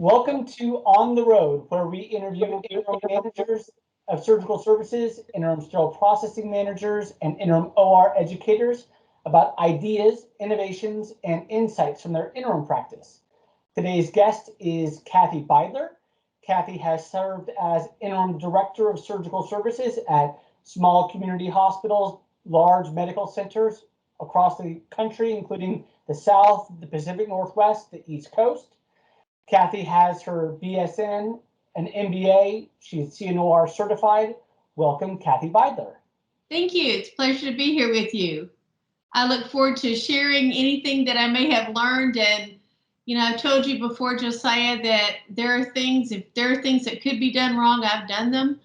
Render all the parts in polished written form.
Welcome to On the Road, where we interview interim managers of surgical services, interim sterile processing managers, and interim OR educators about ideas, innovations, and insights from their interim practice. Today's guest is Kathy Beydler. Kathy has served as interim director of surgical services at small community hospitals, large medical centers across the country, including the South, the Pacific Northwest, the East Coast. Kathy has her BSN, an MBA. She's CNOR certified. Welcome, Kathy Beydler. Thank you. It's a pleasure to be here with you. I look forward to sharing anything that I may have learned. And, I've told you before, Josiah, that if there are things that could be done wrong, I've done them.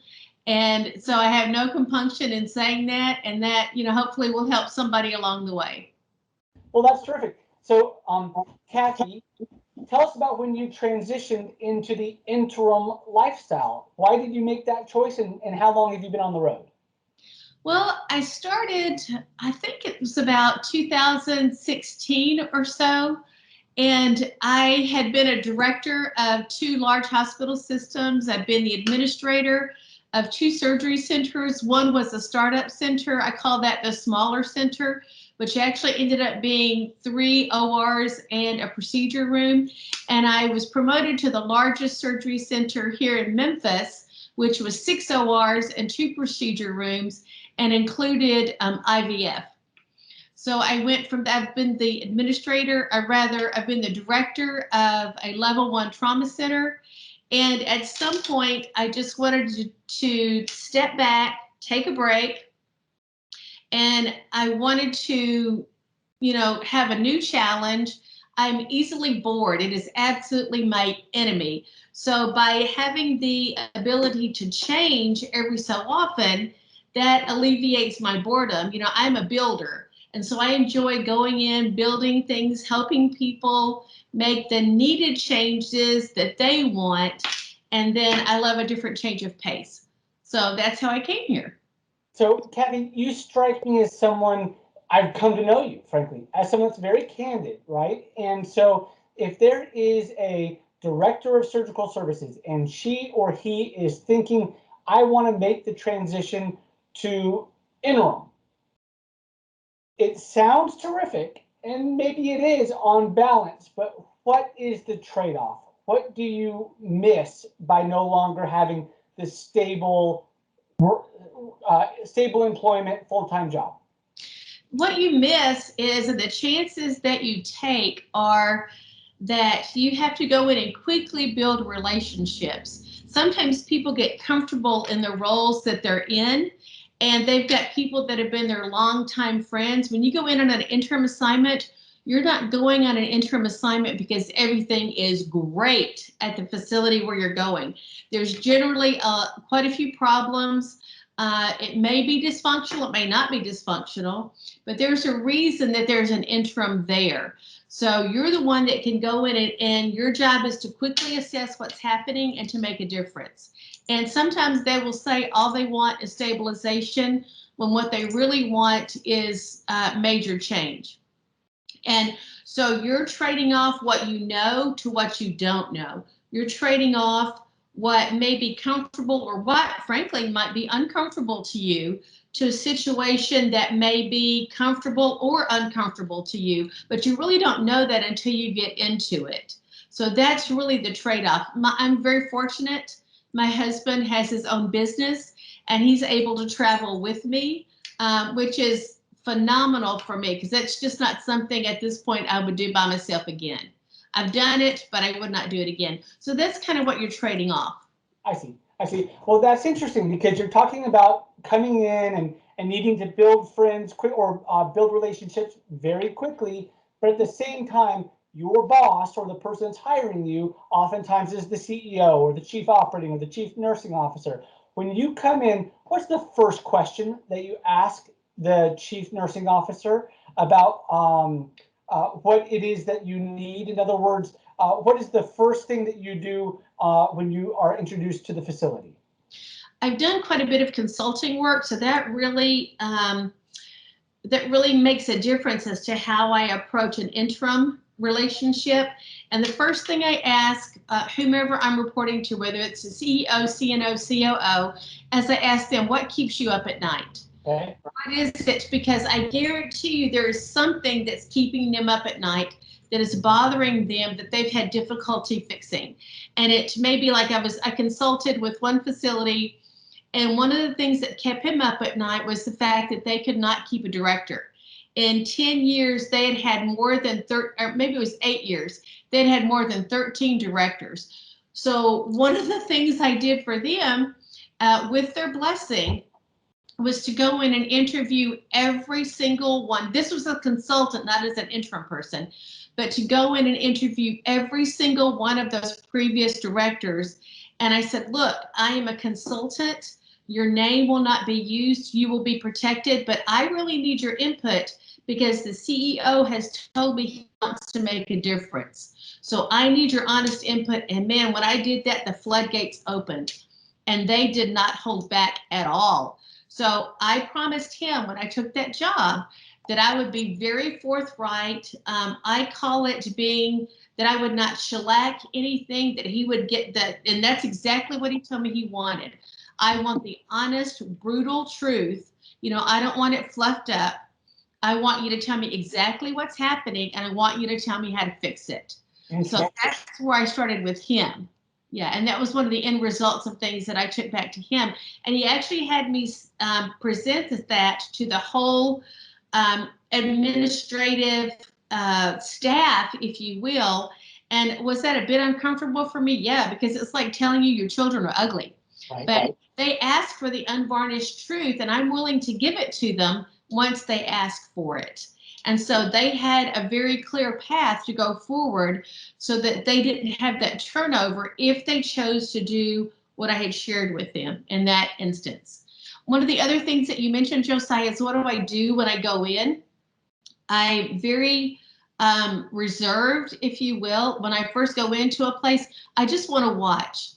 And so I have no compunction in saying that, and that, hopefully will help somebody along the way. Well, that's terrific. So, Kathy, tell us about when you transitioned into the interim lifestyle. Why did you make that choice, and how long have you been on the road? Well, I started, I think it was about 2016 or so. And I had been a director of 2 large hospital systems. I've been the administrator of 2 surgery centers. One was a startup center. I call that the smaller center, which actually ended up being 3 ORs and a procedure room. And I was promoted to the largest surgery center here in Memphis, which was 6 ORs and 2 procedure rooms and included IVF. So I went from that. I've been the administrator, I've been the director of a level 1 trauma center. And at some point, I just wanted to step back, take a break. And I wanted to, have a new challenge. I'm easily bored. It is absolutely my enemy. So by having the ability to change every so often, that alleviates my boredom. I'm a builder. And so I enjoy going in, building things, helping people make the needed changes that they want. And then I love a different change of pace. So that's how I came here. So, Kathy, you strike me as someone, I've come to know you, frankly, as someone that's very candid, right? And so if there is a director of surgical services and she or he is thinking, I want to make the transition to interim, it sounds terrific, and maybe it is on balance, but what is the trade-off? What do you miss by no longer having the stable employment, full-time job? What you miss is the chances that you take are that you have to go in and quickly build relationships. Sometimes people get comfortable in the roles that they're in, and they've got people that have been their longtime friends. When you go in on an interim assignment, you're not going on an interim assignment because everything is great at the facility where you're going. There's generally quite a few problems. It may be dysfunctional, it may not be dysfunctional, but there's a reason that there's an interim there. So you're the one that can go in and your job is to quickly assess what's happening and to make a difference. And sometimes they will say all they want is stabilization when what they really want is major change. And so you're trading off what you know to what you don't know. You're trading off what may be comfortable or what, frankly, might be uncomfortable to you to a situation that may be comfortable or uncomfortable to you, but you really don't know that until you get into it. So that's really the trade-off. I'm very fortunate. My husband has his own business and he's able to travel with me, which is phenomenal for me because that's just not something at this point I would do by myself again. I've done it, but I would not do it again. So that's kind of what you're trading off. I see. Well, that's interesting because you're talking about coming in and needing to build friends quick or build relationships very quickly. But at the same time, your boss or the person that's hiring you oftentimes is the CEO or the chief operating or the chief nursing officer. When you come in, what's the first question that you ask the chief nursing officer about what it is that you need? In other words, what is the first thing that you do when you are introduced to the facility? I've done quite a bit of consulting work, so that really makes a difference as to how I approach an interim relationship. And the first thing I ask whomever I'm reporting to, whether it's the CEO, CNO, COO, as I ask them, what keeps you up at night? Okay. What is it? Because I guarantee you there is something that's keeping them up at night that is bothering them that they've had difficulty fixing. And it may be like I consulted with one facility, and one of the things that kept him up at night was the fact that they could not keep a director. In 10 years, they had had more than 30, or maybe it was 8 years, they'd had more than 13 directors. So one of the things I did for them, with their blessing, was to go in and interview every single one. This was a consultant, not as an interim person, but to go in and interview every single one of those previous directors. And I said, look, I am a consultant. Your name will not be used. You will be protected, but I really need your input because the CEO has told me he wants to make a difference. So I need your honest input. And man, when I did that, the floodgates opened and they did not hold back at all. So I promised him when I took that job that I would be very forthright. I call it being that I would not shellac anything, that he would get that. And that's exactly what he told me he wanted. I want the honest, brutal truth. You know, I don't want it fluffed up. I want you to tell me exactly what's happening, and I want you to tell me how to fix it. So that's where I started with him. Yeah, and that was one of the end results of things that I took back to him. And he actually had me present that to the whole administrative staff, if you will. And was that a bit uncomfortable for me? Yeah, because it's like telling you your children are ugly. Right, but right. They ask for the unvarnished truth, and I'm willing to give it to them once they ask for it. And so they had a very clear path to go forward so that they didn't have that turnover if they chose to do what I had shared with them in that instance. One of the other things that you mentioned, Josiah, is what do I do when I go in? I'm very reserved, if you will. When I first go into a place, I just want to watch.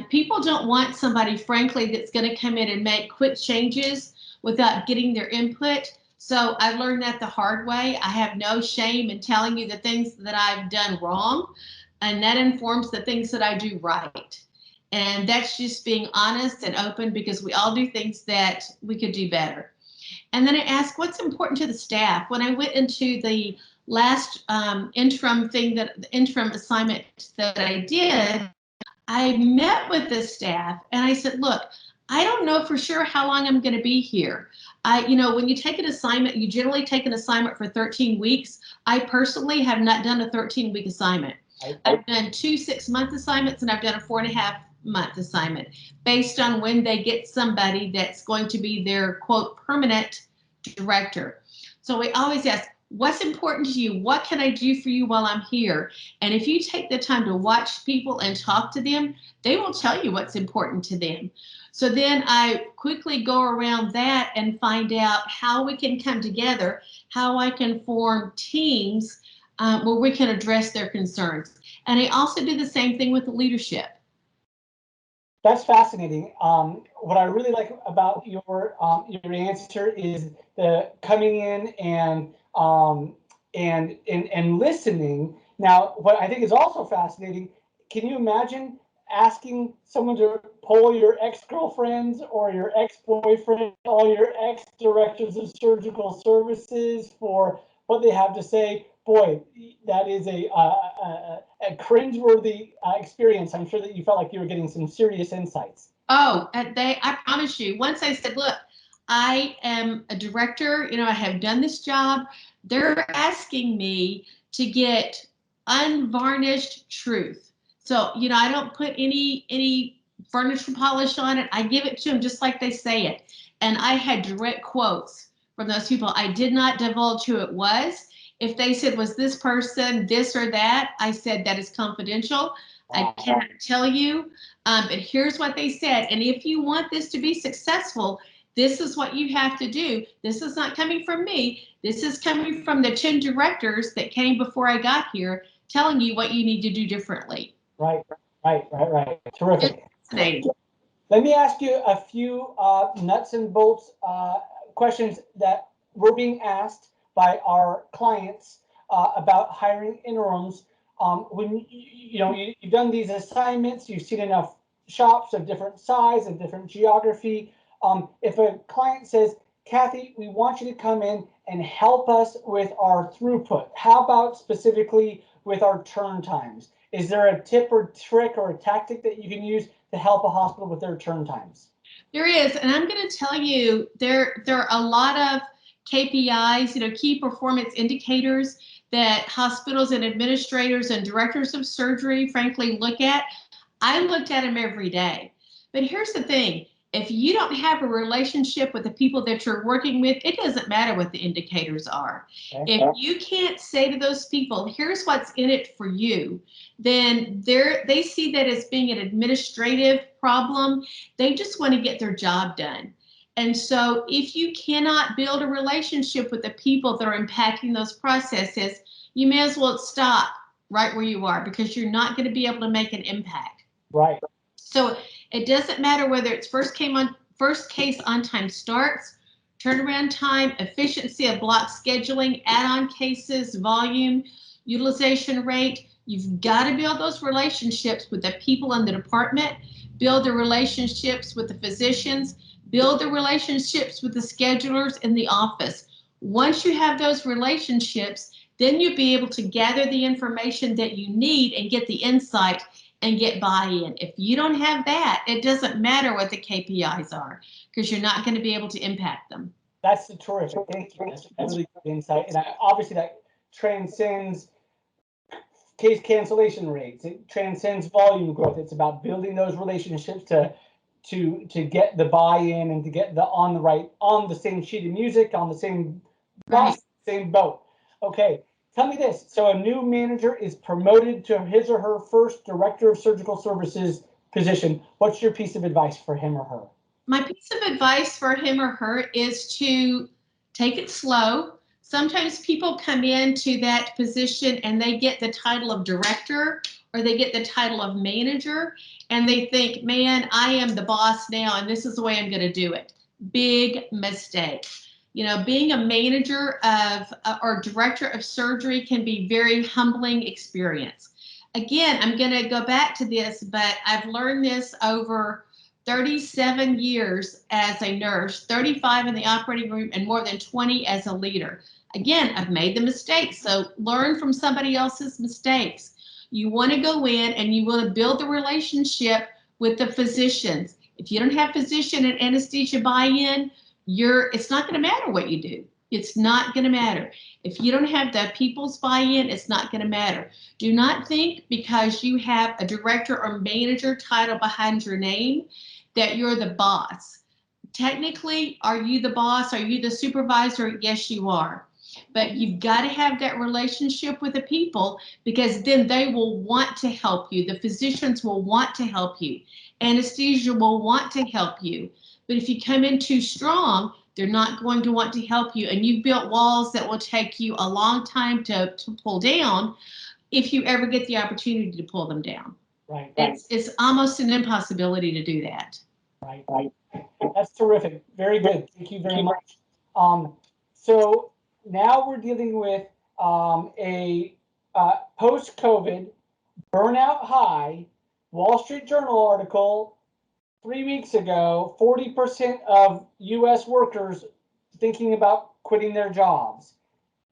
People don't want somebody, frankly, that's going to come in and make quick changes without getting their input. So I learned that the hard way. I have no shame in telling you the things that I've done wrong, and that informs the things that I do right. And that's just being honest and open, because we all do things that we could do better. And then I asked, what's important to the staff? When I went into the last interim assignment that I did, I met with the staff and I said, look, I don't know for sure how long I'm going to be here. When you take an assignment, you generally take an assignment for 13 weeks. I personally have not done a 13-week assignment. I've done 2 6-month assignments, and I've done a 4.5-month assignment based on when they get somebody that's going to be their quote permanent director. So we always ask, what's important to you? What can I do for you while I'm here? And if you take the time to watch people and talk to them, they will tell you what's important to them. So then I quickly go around that and find out how we can come together, how I can form teams where we can address their concerns. And I also do the same thing with the leadership. That's fascinating. What I really like about your answer is the coming in and listening. Now, what I think is also fascinating, can you imagine asking someone to poll your ex-girlfriends or your ex-boyfriend, all your ex-directors of surgical services for what they have to say? Boy, that is a cringeworthy experience. I'm sure that you felt like you were getting some serious insights. Oh, I promise you, once I said, look, I am a director, I have done this job. They're asking me to get unvarnished truth. So, I don't put any furniture polish on it. I give it to them just like they say it. And I had direct quotes from those people. I did not divulge who it was. If they said, was this person this or that, I said that is confidential. I cannot tell you, but here's what they said. And if you want this to be successful, this is what you have to do. This is not coming from me. This is coming from the 10 directors that came before I got here, telling you what you need to do differently. Right. Terrific. Let me ask you a few nuts and bolts questions that were being asked by our clients about hiring interims. When you've done these assignments, you've seen enough shops of different size and different geography. If a client says, Kathy, we want you to come in and help us with our throughput. How about specifically with our turn times? Is there a tip or trick or a tactic that you can use to help a hospital with their turn times? There is, and I'm going to tell you, there are a lot of KPIs, key performance indicators that hospitals and administrators and directors of surgery, frankly, look at. I looked at them every day. But here's the thing. If you don't have a relationship with the people that you're working with, it doesn't matter what the indicators are. Okay. If you can't say to those people, here's what's in it for you, then they see that as being an administrative problem. They just want to get their job done. And so if you cannot build a relationship with the people that are impacting those processes, you may as well stop right where you are, because you're not going to be able to make an impact. Right. So it doesn't matter whether it's first case on time starts, turnaround time, efficiency of block scheduling, add-on cases, volume, utilization rate. You've got to build those relationships with the people in the department, build the relationships with the physicians, build the relationships with the schedulers in the office. Once you have those relationships, then you'll be able to gather the information that you need and get the insight and get buy-in. If you don't have that, it doesn't matter what the KPIs are, because you're not going to be able to impact them. That's terrific. Thank you. That's really good insight. And obviously that transcends case cancellation rates. It transcends volume growth. It's about building those relationships to get the buy-in and to get on the same sheet of music, on the same bus, same boat. Okay. Tell me this. So a new manager is promoted to his or her first director of surgical services position. What's your piece of advice for him or her? My piece of advice for him or her is to take it slow. Sometimes people come into that position and they get the title of director or they get the title of manager and they think, man, I am the boss now and this is the way I'm going to do it. Big mistake. Being a manager of or director of surgery can be very humbling experience. Again, I'm going to go back to this, but I've learned this over 37 years as a nurse, 35 in the operating room, and more than 20 as a leader. Again, I've made the mistakes, so learn from somebody else's mistakes. You want to go in and you want to build the relationship with the physicians. If you don't have physician and anesthesia buy-in, it's not going to matter what you do. It's not going to matter. If you don't have the people's buy-in, it's not going to matter. Do not think because you have a director or manager title behind your name that you're the boss. Technically, are you the boss? Are you the supervisor? Yes, you are. But you've got to have that relationship with the people, because then they will want to help you. The physicians will want to help you. Anesthesia will want to help you. But if you come in too strong, they're not going to want to help you. And you've built walls that will take you a long time to pull down if you ever get the opportunity to pull them down. Right. It's almost an impossibility to do that. Right. That's terrific. Very good. Thank you very much. So now we're dealing with a post-COVID burnout high Wall Street Journal article 3 weeks ago. 40% of U.S. workers thinking about quitting their jobs.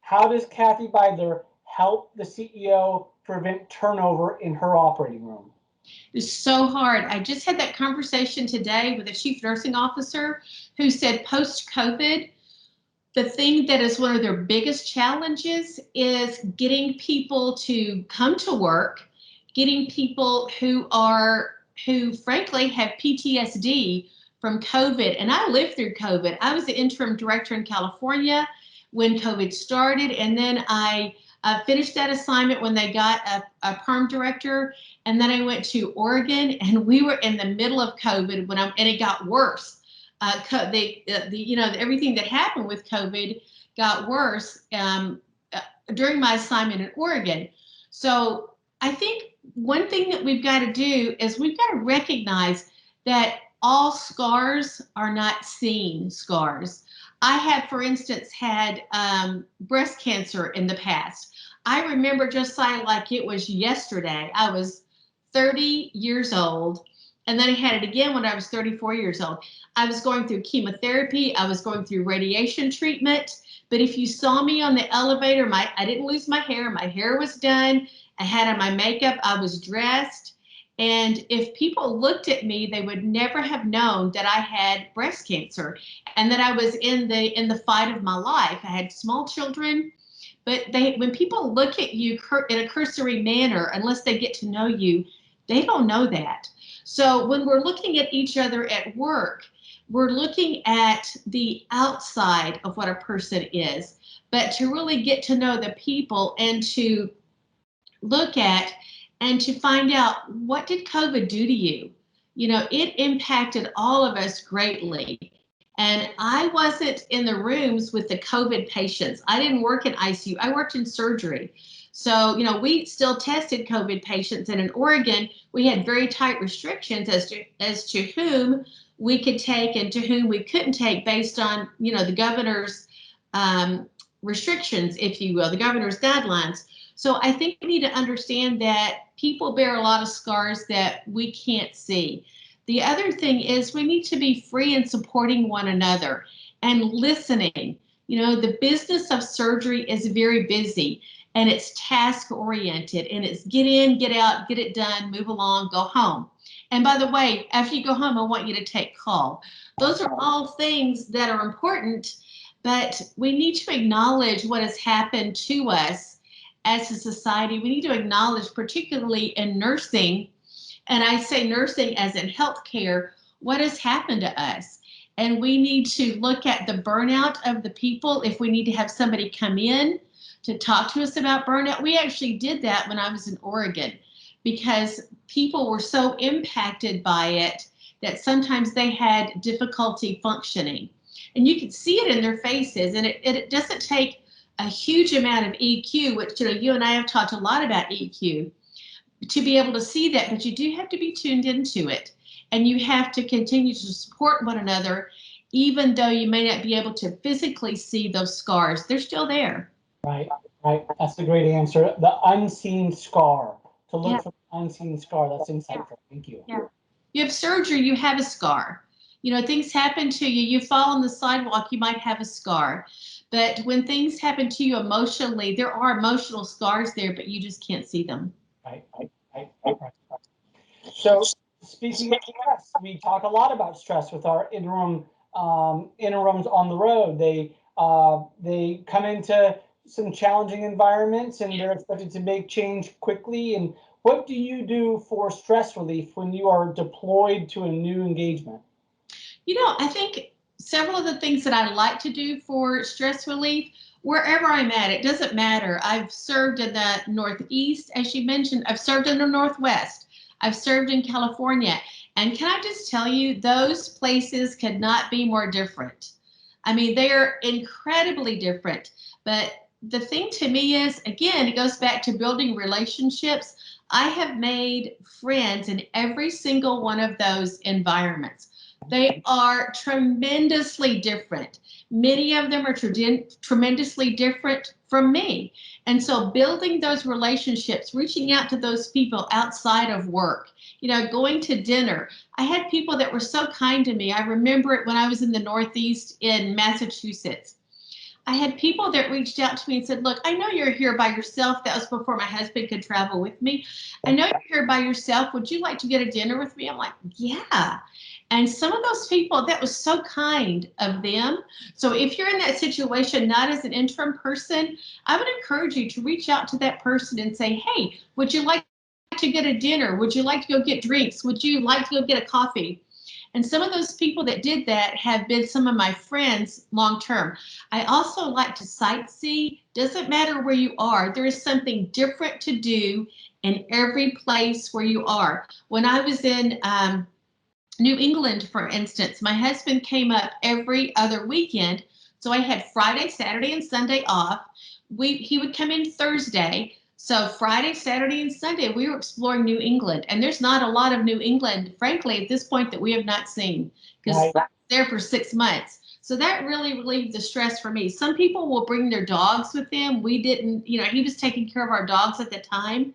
How does Kathy Beydler help the CEO prevent turnover in her operating room? It's so hard. I just had that conversation today with a chief nursing officer who said post-COVID, the thing that is one of their biggest challenges is getting people to come to work, getting people who frankly have PTSD from COVID. And I lived through COVID. I was the interim director in California when COVID started, and then I finished that assignment when they got a perm director, and then I went to Oregon, and we were in the middle of COVID and it got worse. Everything that happened with COVID got worse during my assignment in Oregon. So I think one thing that we've got to do is we've got to recognize that all scars are not seen scars. I have, for instance, had breast cancer in the past. I remember just like it was yesterday. I was 30 years old, and then I had it again when I was 34 years old. I was going through chemotherapy. I was going through radiation treatment. But if you saw me on the elevator, I didn't lose my hair. My hair was done. I had on my makeup. I was dressed. And if people looked at me, they would never have known that I had breast cancer and that I was in the fight of my life. I had small children, but when people look at you in a cursory manner, unless they get to know you, they don't know that. So when we're looking at each other at work, we're looking at the outside of what a person is, but to really get to know the people and to look at and to find out, what did COVID do to you? You know, it impacted all of us greatly. And I wasn't in the rooms with the COVID patients. I didn't work in ICU. I worked in surgery. So, you know, we still tested COVID patients. And in Oregon, we had very tight restrictions as to whom we could take and to whom we couldn't take based on, you know, the governor's restrictions, if you will, the governor's guidelines. So I think we need to understand that people bear a lot of scars that we can't see. The other thing is we need to be free in supporting one another and listening. You know, the business of surgery is very busy and it's task oriented and it's get in, get out, get it done, move along, go home. And by the way, after you go home, I want you to take call. Those are all things that are important, but we need to acknowledge what has happened to us as a society. We need to acknowledge, particularly in nursing, and I say nursing as in healthcare, what has happened to us. And we need to look at the burnout of the people. If we need to have somebody come in to talk to us about burnout, we actually did that when I was in Oregon, because people were so impacted by it that sometimes they had difficulty functioning. And you could see it in their faces. And it doesn't take a huge amount of EQ, which, you know, you and I have talked a lot about EQ, to be able to see that, but you do have to be tuned into it. And you have to continue to support one another, even though you may not be able to physically see those scars. They're still there. Right, right. That's a great answer. The unseen scar. To look for the unseen scar. That's insightful. Thank you. Yeah. You have surgery, you have a scar. You know, things happen to you. You fall on the sidewalk, you might have a scar. But when things happen to you emotionally, there are emotional scars there, but you just can't see them. Right, right. So speaking of stress, we talk a lot about stress with our interims on the road. They come into some challenging environments and they're expected to make change quickly. And what do you do for stress relief when you are deployed to a new engagement? You know, I think several of the things that I like to do for stress relief, wherever I'm at, it doesn't matter. I've served in the Northeast, as you mentioned. I've served in the Northwest. I've served in California. And can I just tell you, those places could not be more different. I mean, they're incredibly different. But the thing to me is, again, it goes back to building relationships. I have made friends in every single one of those environments. They are tremendously different. Many of them are tremendously different from me. And so building those relationships, reaching out to those people outside of work, you know, going to dinner. I had people that were so kind to me. I remember it when I was in the Northeast in Massachusetts. I had people that reached out to me and said, look, I know you're here by yourself. That was before my husband could travel with me. I know you're here by yourself. Would you like to get a dinner with me? I'm like, yeah. And some of those people, that was so kind of them. So if you're in that situation, not as an interim person, I would encourage you to reach out to that person and say, hey, would you like to get a dinner? Would you like to go get drinks? Would you like to go get a coffee? And some of those people that did that have been some of my friends long term. I also like to sightsee. Doesn't matter where you are, there is something different to do in every place where you are. When I was in New England, for instance, my husband came up every other weekend. So I had Friday, Saturday, and Sunday off. He would come in Thursday. So Friday, Saturday, and Sunday, we were exploring New England. And there's not a lot of New England, frankly, at this point that we have not seen, because I was there for 6 months. So that really relieved the stress for me. Some people will bring their dogs with them. We didn't, he was taking care of our dogs at the time.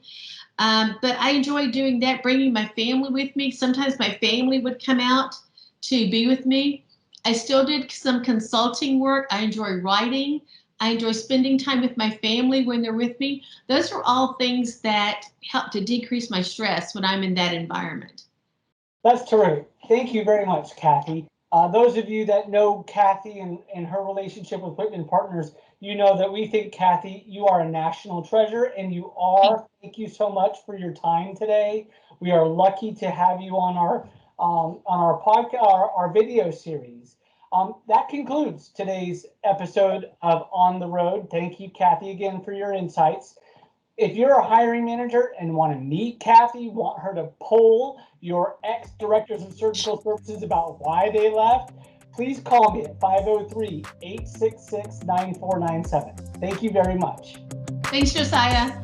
But I enjoyed doing that, bringing my family with me. Sometimes my family would come out to be with me. I still did some consulting work. I enjoy writing. I enjoy spending time with my family when they're with me. Those are all things that help to decrease my stress when I'm in that environment. That's terrific. Thank you very much, Kathy. Those of you that know Kathy and her relationship with Whitman Partners, you know that we think, Kathy, you are a national treasure, and you are. Thank you so much for your time today. We are lucky to have you on our podcast, our video series. That concludes today's episode of On the Road. Thank you, Kathy, again for your insights. If you're a hiring manager and want to meet Kathy, want her to poll your ex-directors of surgical services about why they left, please call me at 503-866-9497. Thank you very much. Thanks, Josiah.